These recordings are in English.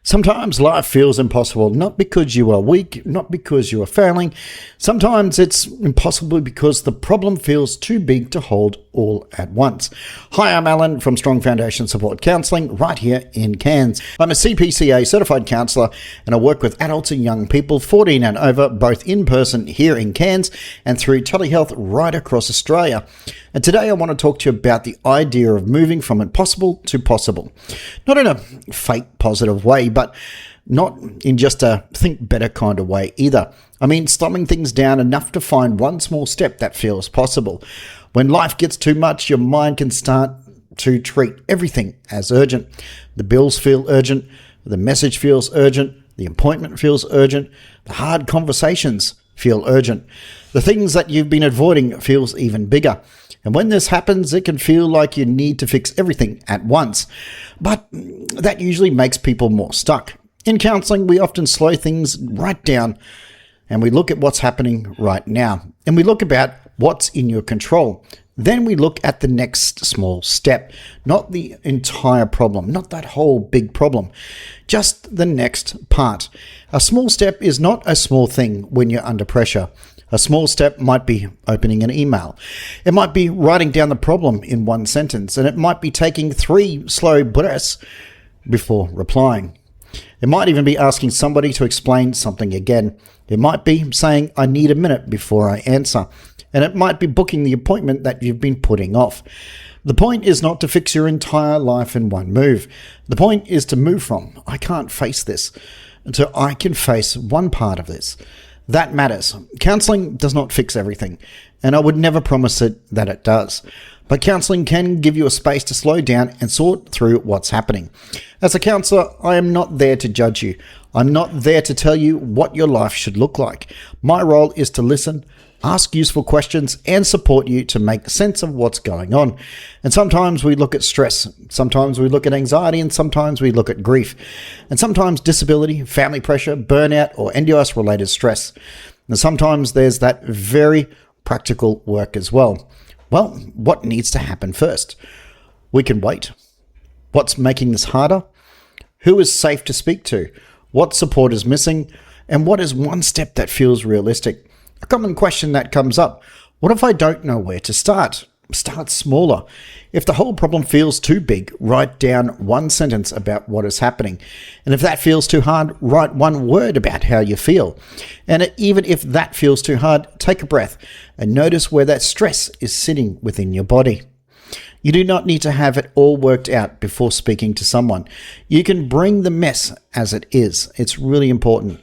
Sometimes life feels impossible, not because you are weak, not because you are failing. Sometimes it's impossible because the problem feels too big to hold all at once. Hi, I'm Allan from Strong Foundation Support Counselling right here in Cairns. I'm a CPCA certified counsellor and I work with adults and young people 14 and over, both in person here in Cairns and through telehealth right across Australia. And today I want to talk to you about the idea of moving from impossible to possible. Not in a fake positive way, but not in just a think better kind of way either. I mean, slumming things down enough to find one small step that feels possible. When life gets too much, your mind can start to treat everything as urgent. The bills feel urgent, the message feels urgent, the appointment feels urgent, the hard conversations feel urgent. The things that you've been avoiding feels even bigger. And when this happens, it can feel like you need to fix everything at once. But that usually makes people more stuck. In counselling, we often slow things right down and we look at what's happening right now. And we look about what's in your control. Then we look at the next small step, not the entire problem, not that whole big problem, just the next part. A small step is not a small thing when you're under pressure. A small step might be opening an email. It might be writing down the problem in one sentence, and it might be taking 3 slow breaths before replying. It might even be asking somebody to explain something again. It might be saying, I need a minute before I answer. And it might be booking the appointment that you've been putting off. The point is not to fix your entire life in one move. The point is to move from, I can't face this, to I can face one part of this. That matters. Counselling does not fix everything, and I would never promise that it does. But counselling can give you a space to slow down and sort through what's happening. As a counsellor, I am not there to judge you. I'm not there to tell you what your life should look like. My role is to listen, ask useful questions, and support you to make sense of what's going on. And sometimes we look at stress, sometimes we look at anxiety, and sometimes we look at grief. And sometimes disability, family pressure, burnout, or NDIS related stress. And sometimes there's that very practical work as well. Well, what needs to happen first? We can wait. What's making this harder? Who is safe to speak to? What support is missing? And what is one step that feels realistic? A common question that comes up, what if I don't know where to start? Start smaller. If the whole problem feels too big, write down one sentence about what is happening. And if that feels too hard, write one word about how you feel. And even if that feels too hard, take a breath and notice where that stress is sitting within your body. You do not need to have it all worked out before speaking to someone. You can bring the mess as it is. It's really important.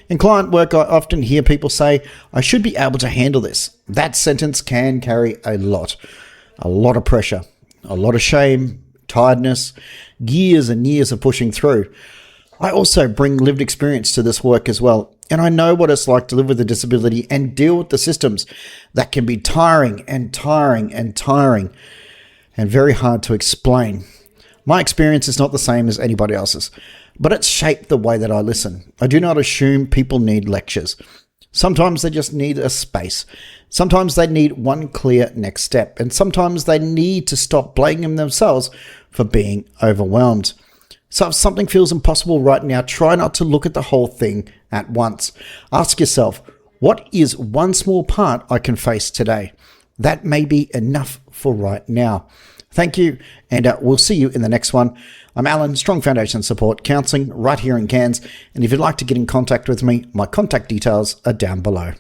In client work, I often hear people say, I should be able to handle this. That sentence can carry a lot of pressure, a lot of shame, tiredness, years and years of pushing through. I also bring lived experience to this work as well, and I know what it's like to live with a disability and deal with the systems that can be tiring and very hard to explain. My experience is not the same as anybody else's, but it's shaped the way that I listen. I do not assume people need lectures. Sometimes they just need a space. Sometimes they need one clear next step, and sometimes they need to stop blaming themselves for being overwhelmed. So if something feels impossible right now, try not to look at the whole thing at once. Ask yourself, what is one small part I can face today? That may be enough for right now. Thank you, and we'll see you in the next one. I'm Allan, Strong Foundation Support Counselling right here in Cairns, and if you'd like to get in contact with me, my contact details are down below.